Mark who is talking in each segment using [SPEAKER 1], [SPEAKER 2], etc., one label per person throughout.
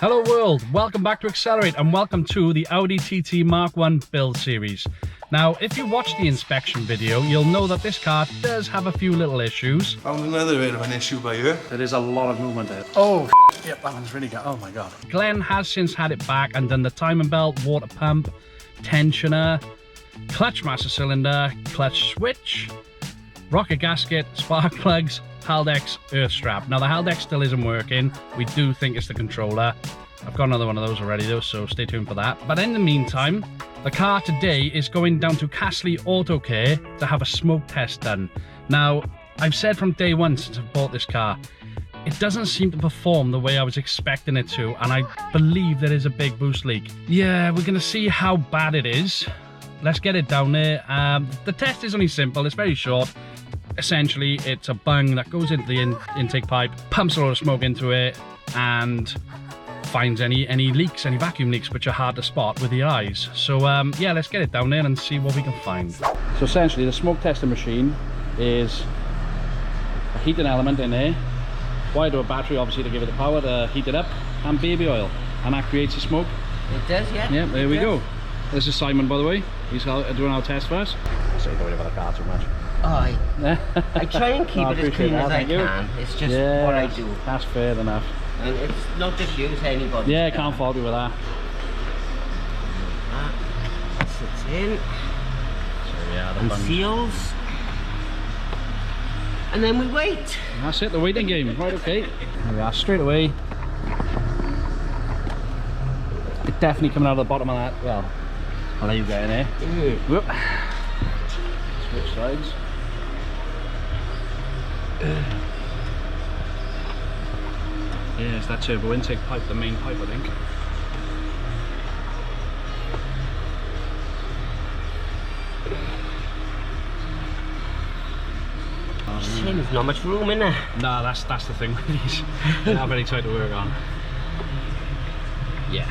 [SPEAKER 1] Hello world, welcome back to Accelerate and welcome to the Audi TT Mk1 build series. Now, if you watched the inspection video, you'll know that this car does have a few little issues.
[SPEAKER 2] Found another bit of an issue by you.
[SPEAKER 1] There is a lot of movement there. Oh, yep, that one's really good. Oh my God. Glenn has since had it back and done the timing belt, water pump, tensioner, clutch master cylinder, clutch switch, rocket gasket, spark plugs, Haldex earth strap. Now the Haldex still isn't working. We do think it's the controller. I've got another one of those already though, so stay tuned for that. But in the meantime, the car today is going down to Cassley Autocare to have a smoke test done. Now, I've said from day one since I've bought this car, it doesn't seem to perform the way I was expecting it to, and I believe there is a big boost leak. Yeah, we're gonna see how bad it is. Let's get it down there. The test is only simple, it's very short. Essentially, it's a bung that goes into the intake pipe, pumps a lot of smoke into it, and finds any leaks, any vacuum leaks, which are hard to spot with the eyes. So yeah, let's get it down there and see what we can find. So essentially, the smoke testing machine is a heating element in there, wired to a battery, obviously, to give it the power to heat it up, and baby oil, and that creates the smoke.
[SPEAKER 3] It does, yeah.
[SPEAKER 1] Yeah, there we go. This is Simon, by the way. He's doing our test for us. So you don't worry about the car too much.
[SPEAKER 3] I try and keep it as clean as I can. It's just what I do.
[SPEAKER 1] That's fair enough.
[SPEAKER 3] And it's not just you, it's anybody.
[SPEAKER 1] Yeah, I can't fault you with that.
[SPEAKER 3] That sits in.
[SPEAKER 1] So yeah,
[SPEAKER 3] and seals. And then we wait.
[SPEAKER 1] That's it, the waiting game. Right, okay. There we are, straight away. It's definitely coming out of the bottom of that. Well, I'll let you get in there. Whoop. Switch sides. Yeah, it's that turbo intake pipe, the main pipe, I think.
[SPEAKER 3] There's not much room in there.
[SPEAKER 1] No, that's the thing with these. They're not very tight to work on. Yeah.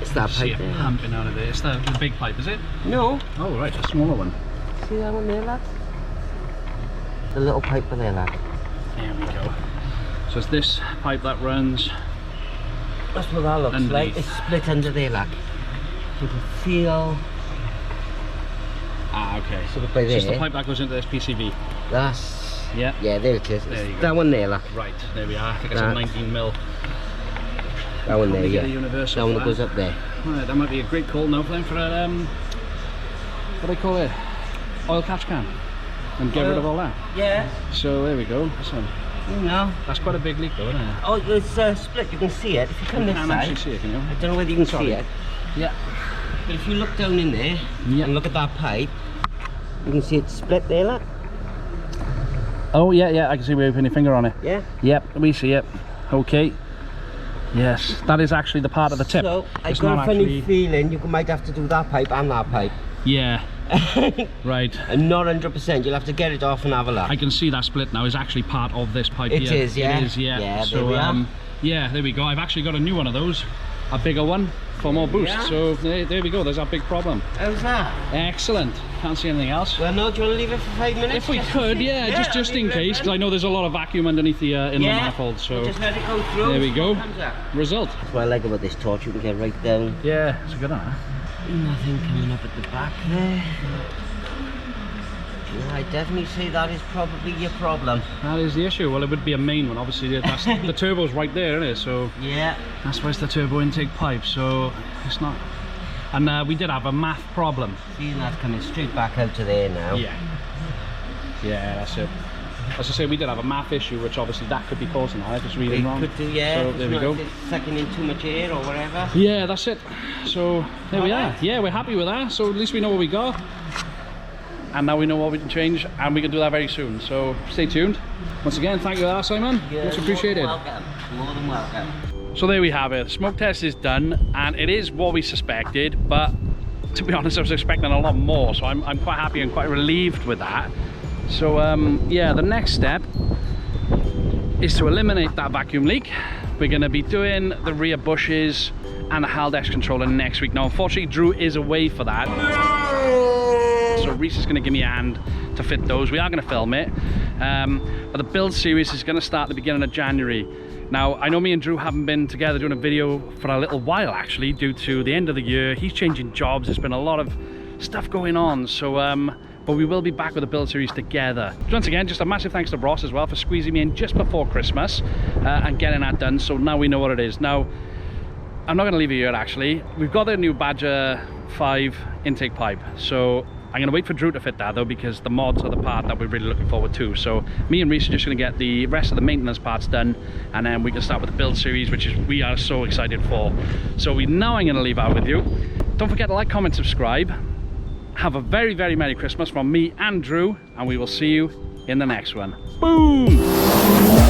[SPEAKER 3] It's that pipe there.
[SPEAKER 1] Pumping out of there. It's the big pipe, is it?
[SPEAKER 3] No.
[SPEAKER 1] Oh, right, a smaller one.
[SPEAKER 3] See that one there, lad? The little pipe there, lad.
[SPEAKER 1] There we go. So it's this pipe that runs.
[SPEAKER 3] That's what that looks
[SPEAKER 1] underneath.
[SPEAKER 3] like. It's split under there, lad. You can feel.
[SPEAKER 1] Ah, okay.
[SPEAKER 3] So by there.
[SPEAKER 1] It's just the pipe that goes into this PCV.
[SPEAKER 3] That's.
[SPEAKER 1] Yeah.
[SPEAKER 3] Yeah, there it is.
[SPEAKER 1] There you go.
[SPEAKER 3] That one there, lad.
[SPEAKER 1] Right, there we are. I think it's a 19mm.
[SPEAKER 3] That one there, yeah.
[SPEAKER 1] Universal
[SPEAKER 3] that one that goes up there.
[SPEAKER 1] Right, that might be a great call now for them for a what do they call it? Oil catch can. And get rid of all that.
[SPEAKER 3] Yeah.
[SPEAKER 1] So there we go. So,
[SPEAKER 3] no.
[SPEAKER 1] that's quite a big leak though, isn't it?
[SPEAKER 3] Oh, it's split. You can see it. If you come this side.
[SPEAKER 1] You can actually see it, can you?
[SPEAKER 3] I don't know whether you can see it.
[SPEAKER 1] Yeah.
[SPEAKER 3] But if you look down in there and look at that pipe, you can see it split there, look.
[SPEAKER 1] Oh yeah, I can see where you put your finger on it.
[SPEAKER 3] Yeah.
[SPEAKER 1] Yep, we see it. Okay. Yes, that is actually the part of the tip.
[SPEAKER 3] So I got a funny feeling you might have to do that pipe and that pipe.
[SPEAKER 1] Yeah. Right.
[SPEAKER 3] I'm not 100%. You'll have to get it off and have a look.
[SPEAKER 1] I can see that split now. Is actually part of this pipe
[SPEAKER 3] it
[SPEAKER 1] here.
[SPEAKER 3] Is, yeah.
[SPEAKER 1] It is, yeah.
[SPEAKER 3] Yeah,
[SPEAKER 1] so
[SPEAKER 3] there we are.
[SPEAKER 1] yeah, there we go. I've actually got a new one of those, a bigger one for more boost.
[SPEAKER 3] Yeah.
[SPEAKER 1] So there we go. There's our big problem.
[SPEAKER 3] How's that?
[SPEAKER 1] Excellent. Can't see anything else.
[SPEAKER 3] Well, no. Do you want to leave it for 5 minutes?
[SPEAKER 1] If we could, yeah, just in case, because I know there's a lot of vacuum underneath the inlet manifold. So
[SPEAKER 3] we'll just let it go through.
[SPEAKER 1] There we go. Result.
[SPEAKER 3] That's what I like about this torch. You can get right down.
[SPEAKER 1] Yeah, it's a good one. Huh?
[SPEAKER 3] Nothing coming up at the back there. Yeah, I definitely say that is probably your problem.
[SPEAKER 1] That is the issue. Well, it would be a main one, obviously. That's, the turbo's right there, isn't it? So
[SPEAKER 3] yeah,
[SPEAKER 1] that's why it's the turbo intake pipe. So it's not. And we did have a math problem.
[SPEAKER 3] See, that's coming straight back out to there now.
[SPEAKER 1] Yeah. Yeah, that's it. As I say, we did have a math issue, which obviously that could be causing that. Just reading wrong.
[SPEAKER 3] Could do, yeah.
[SPEAKER 1] So there we go.
[SPEAKER 3] Sucking in too much air or whatever.
[SPEAKER 1] Yeah, that's it. So there we are. Yeah, we're happy with that. So at least we know what we got. And now we know what we can change, and we can do that very soon. So stay tuned. Once again, thank you for that, Simon.
[SPEAKER 3] Yeah,
[SPEAKER 1] much appreciated.
[SPEAKER 3] More than welcome.
[SPEAKER 1] So there we have it. The smoke test is done, and it is what we suspected. But to be honest, I was expecting a lot more. So I'm quite happy and quite relieved with that. So yeah, the next step is to eliminate that vacuum leak. We're going to be doing the rear bushes and the Haldex controller next week. Now, unfortunately, Drew is away for that. So Reese is going to give me a hand to fit those. We are going to film it, but the build series is going to start at the beginning of January. Now, I know me and Drew haven't been together doing a video for a little while actually, due to the end of the year. He's changing jobs, there's been a lot of stuff going on, so but we will be back with the build series together. Once again, just a massive thanks to Ross as well for squeezing me in just before Christmas and getting that done, so now we know what it is. Now, I'm not going to leave you here actually. We've got the new Badger 5 intake pipe, so I'm going to wait for Drew to fit that though, because the mods are the part that we're really looking forward to. So me and Reese are just going to get the rest of the maintenance parts done, and then we can start with the build series, which is we are so excited for. So now I'm going to leave out with you. Don't forget to like, comment, subscribe. Have a very, very Merry Christmas from me and Drew, and we will see you in the next one. Boom!